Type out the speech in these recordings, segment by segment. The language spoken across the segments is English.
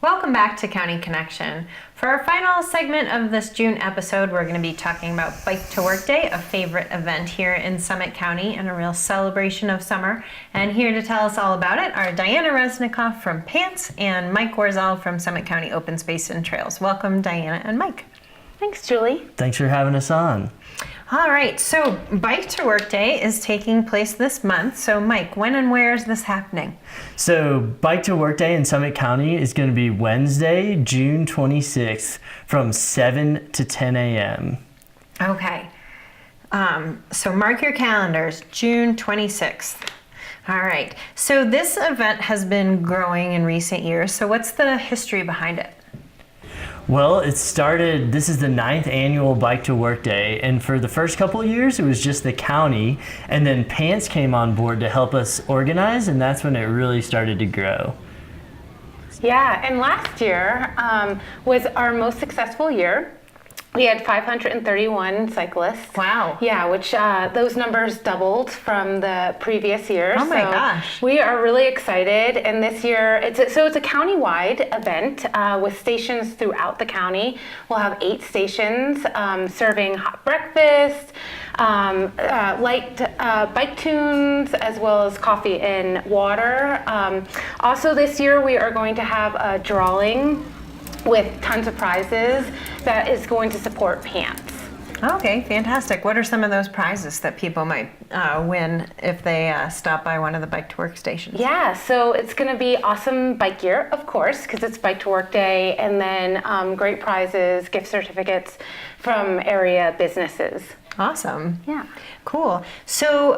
Welcome back to County Connection. For our final segment of this June episode, we're going to be talking about Bike to Work Day, a favorite event here in Summit County and a real celebration of summer. And here to tell us all about it are Diana Resnikoff from PANTS and Mike Warzel from Summit County Open Space and Trails. Welcome, Diana and Mike. Thanks, Julie. Thanks for having us on. All right, so Bike to Work Day is taking place this month. So Mike, when and where is this happening? So Bike to Work Day in Summit County is going to be Wednesday, June 26th from 7 to 10 a.m. Okay, so mark your calendars, June 26th. All right, so this event has been growing in recent years. So what's the history behind it? Well, this is the 9th annual Bike to Work Day, and for the first couple of years it was just the county, and then PANTS came on board to help us organize, and that's when it really started to grow. Yeah, and last year was our most successful year. We had 531 cyclists. Wow. Yeah, which those numbers doubled from the previous year. Oh my gosh. We are really excited, and this year it's a county-wide event with stations throughout the county. We'll have 8 stations serving hot breakfast, light bike tunes, as well as coffee and water. Also this year we are going to have a drawing with tons of prizes that is going to support PANTS. Okay, fantastic. What are some of those prizes that people might win if they stop by one of the Bike to Work stations? Yeah, so it's going to be awesome bike gear, of course, because it's Bike to Work Day, and then great prizes, gift certificates from area businesses. Awesome. Yeah. Cool. So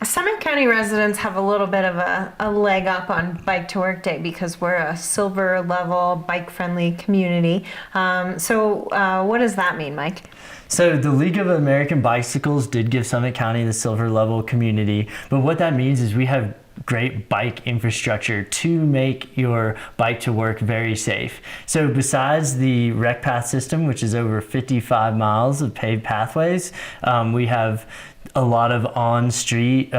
Summit County residents have a little bit of a leg up on Bike to Work Day because we're a silver level bike friendly community. So what does that mean, Mike? So the League of American Bicycles did give Summit County the silver level community, but what that means is we have great bike infrastructure to make your bike to work very safe. So besides the rec path system, which is over 55 miles of paved pathways, we have a lot of on-street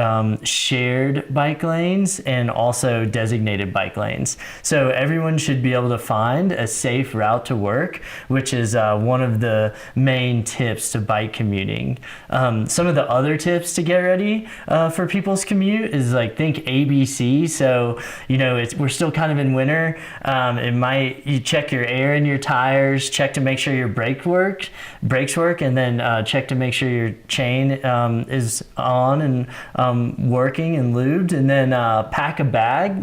shared bike lanes and also designated bike lanes. So everyone should be able to find a safe route to work, which is one of the main tips to bike commuting. Some of the other tips to get ready for people's commute is think ABC. So, we're still kind of in winter. You check your air in your tires, check to make sure your brakes work, and then check to make sure your chain is on and working and lubed, and then pack a bag.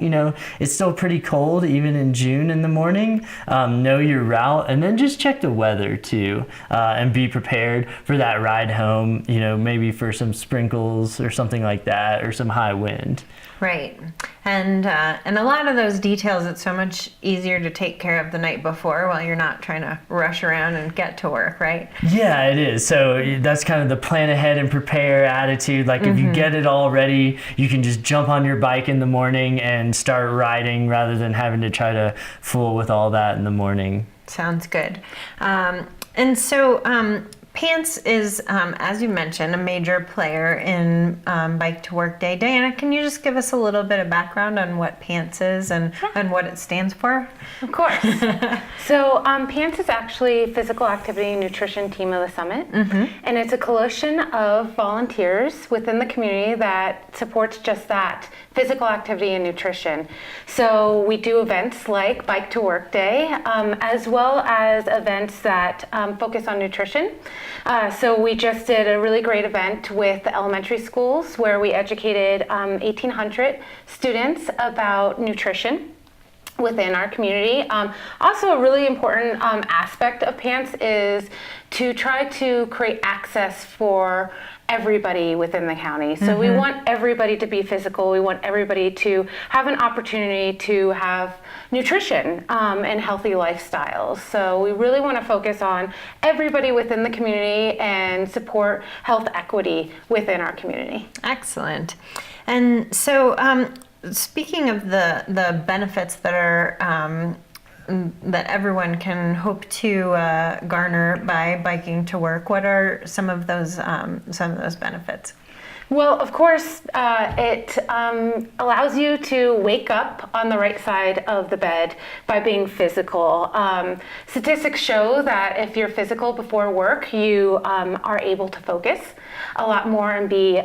It's still pretty cold even in June in the morning. Know your route, and then just check the weather too, and be prepared for that ride home, maybe for some sprinkles or something like that, or some high wind. Right. And a lot of those details, it's so much easier to take care of the night before while you're not trying to rush around and get to work, right? Yeah, it is. So that's kind of the plan ahead and prepare attitude. If you get it all ready, you can just jump on your bike in the morning and start riding rather than having to try to fool with all that in the morning. Sounds good. And so PANTS is, as you mentioned, a major player in Bike to Work Day. Diana, can you just give us a little bit of background on what PANTS is and what it stands for? Of course. So PANTS is actually Physical Activity and Nutrition Team of the Summit, and it's a coalition of volunteers within the community that supports just that, physical activity and nutrition. So we do events like Bike to Work Day, as well as events that focus on nutrition. So we just did a really great event with the elementary schools where we educated 1,800 students about nutrition within our community. Also a really important aspect of PANTS is to try to create access for everybody within the county. So we want everybody to be physical. We want everybody to have an opportunity to have nutrition and healthy lifestyles. So we really want to focus on everybody within the community and support health equity within our community. Excellent. And so speaking of the benefits that are that everyone can hope to garner by biking to work, what are some of those benefits? Well, of course, it allows you to wake up on the right side of the bed by being physical. Statistics show that if you're physical before work, you are able to focus a lot more and be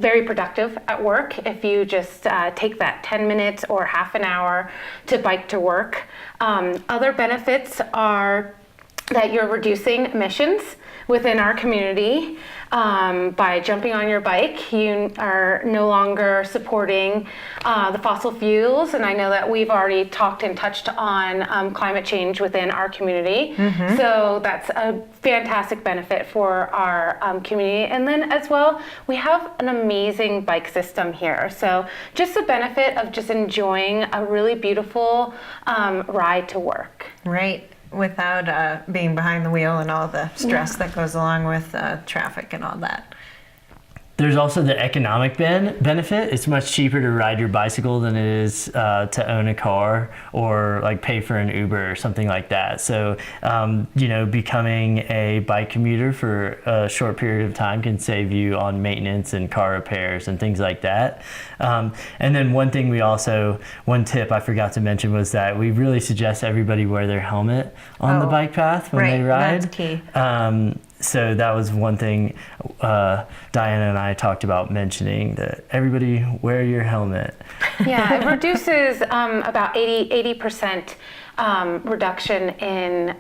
very productive at work if you just take that 10 minutes or half an hour to bike to work. Other benefits are that you're reducing emissions within our community. By jumping on your bike, you are no longer supporting the fossil fuels, and I know that we've already talked and touched on climate change within our community. So that's a fantastic benefit for our community. And then as well, we have an amazing bike system here. So just the benefit of just enjoying a really beautiful ride to work. Right. Without being behind the wheel and all the stress that goes along with traffic and all that. There's also the economic benefit. It's much cheaper to ride your bicycle than it is to own a car or like pay for an Uber or something like that. So, becoming a bike commuter for a short period of time can save you on maintenance and car repairs and things like that. And then one tip I forgot to mention was that we really suggest everybody wear their helmet on the bike path when they ride. That's key. So that was one thing Diana and I talked about mentioning, that everybody wear your helmet. Yeah, it reduces about 80% reduction in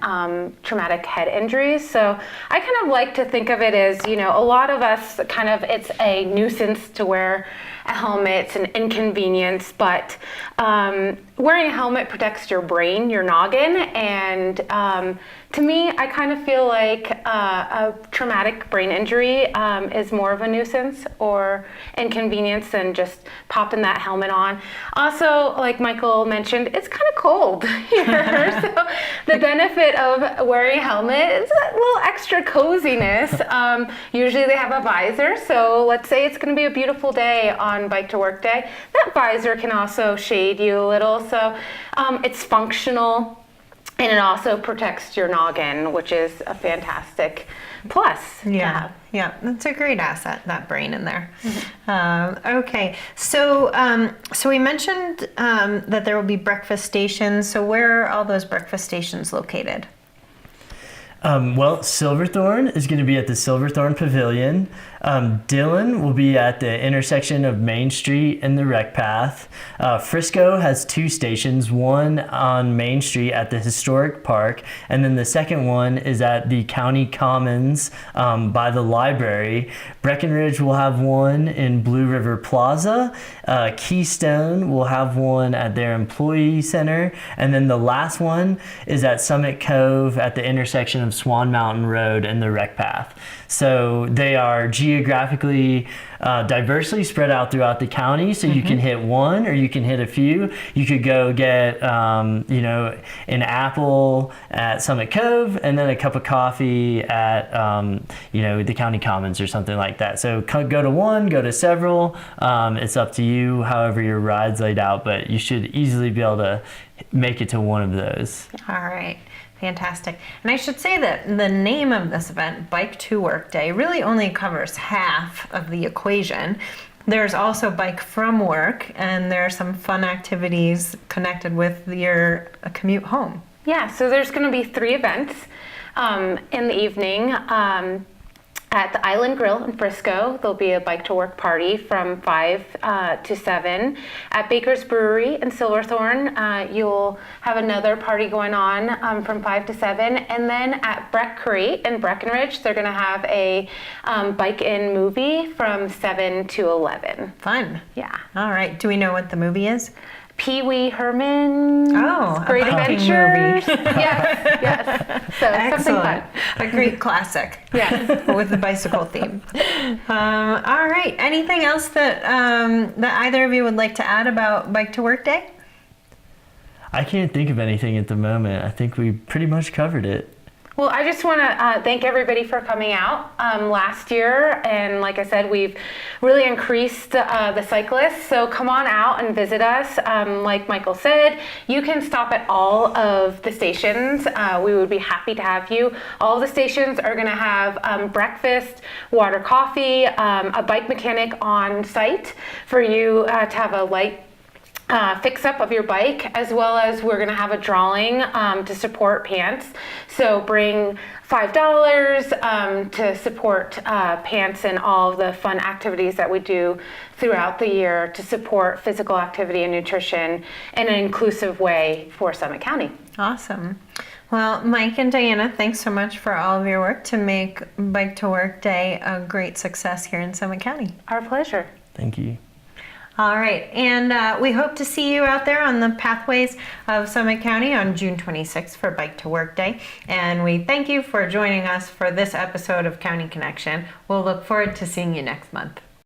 traumatic head injuries. So I kind of like to think of it as, a lot of us it's a nuisance to wear a helmet, it's an inconvenience, but wearing a helmet protects your brain, your noggin, and to me, I kind of feel like a traumatic brain injury is more of a nuisance or inconvenience than just popping that helmet on. Also, like Michael mentioned, it's kind of cold here. So the benefit of wearing a helmet is a little extra coziness. Usually they have a visor, so let's say it's going to be a beautiful day on Bike to Work Day. That visor can also shade you a little, so it's functional. And it also protects your noggin, which is a fantastic plus. Yeah, that's a great asset, that brain in there. Okay, so we mentioned that there will be breakfast stations. So where are all those breakfast stations located? Silverthorne is going to be at the Silverthorne Pavilion. Dillon will be at the intersection of Main Street and the Rec Path. Frisco has 2 stations, one on Main Street at the Historic Park, and then the second one is at the County Commons by the library. Breckenridge will have one in Blue River Plaza. Keystone will have one at their Employee Center, and then the last one is at Summit Cove at the intersection of Swan Mountain Road and the Rec Path. So they are geographically diversely spread out throughout the county, so you can hit one or you can hit a few. You could go get an apple at Summit Cove and then a cup of coffee at the county commons or something like that. So go to one, go to several. It's up to you however your ride's laid out, but you should easily be able to make it to one of those. All right. Fantastic. And I should say that the name of this event, Bike to Work Day, really only covers half of the equation. There's also Bike from Work, and there are some fun activities connected with your commute home. Yeah, so there's going to be 3 events in the evening. At the Island Grill in Frisco, there'll be a Bike to Work party from 5 to 7. At Baker's Brewery in Silverthorne, you'll have another party going on from 5 to 7. And then at Breck Crate in Breckenridge, they're going to have a bike-in movie from 7 to 11. Fun. Yeah. All right. Do we know what the movie is? Pee Wee Herman's a Great biking Adventures. movie. Yes. So Excellent. something fun. A great classic. Yes. With the bicycle theme. All right. Anything else that either of you would like to add about Bike to Work Day? I can't think of anything at the moment. I think we pretty much covered it. Well, I just want to thank everybody for coming out last year. And like I said, we've really increased the cyclists. So come on out and visit us. Like Michael said, you can stop at all of the stations. We would be happy to have you. All of the stations are going to have breakfast, water, coffee, a bike mechanic on site for you to have a light fix up of your bike, as well as we're going to have a drawing to support Pants. So bring $5 to support Pants and all of the fun activities that we do throughout the year to support physical activity and nutrition in an inclusive way for Summit County. Awesome. Well, Mike and Diana, thanks so much for all of your work to make Bike to Work Day a great success here in Summit County. Our pleasure. Thank you. All right, and we hope to see you out there on the pathways of Summit County on June 26th for Bike to Work Day. And we thank you for joining us for this episode of County Connection. We'll look forward to seeing you next month.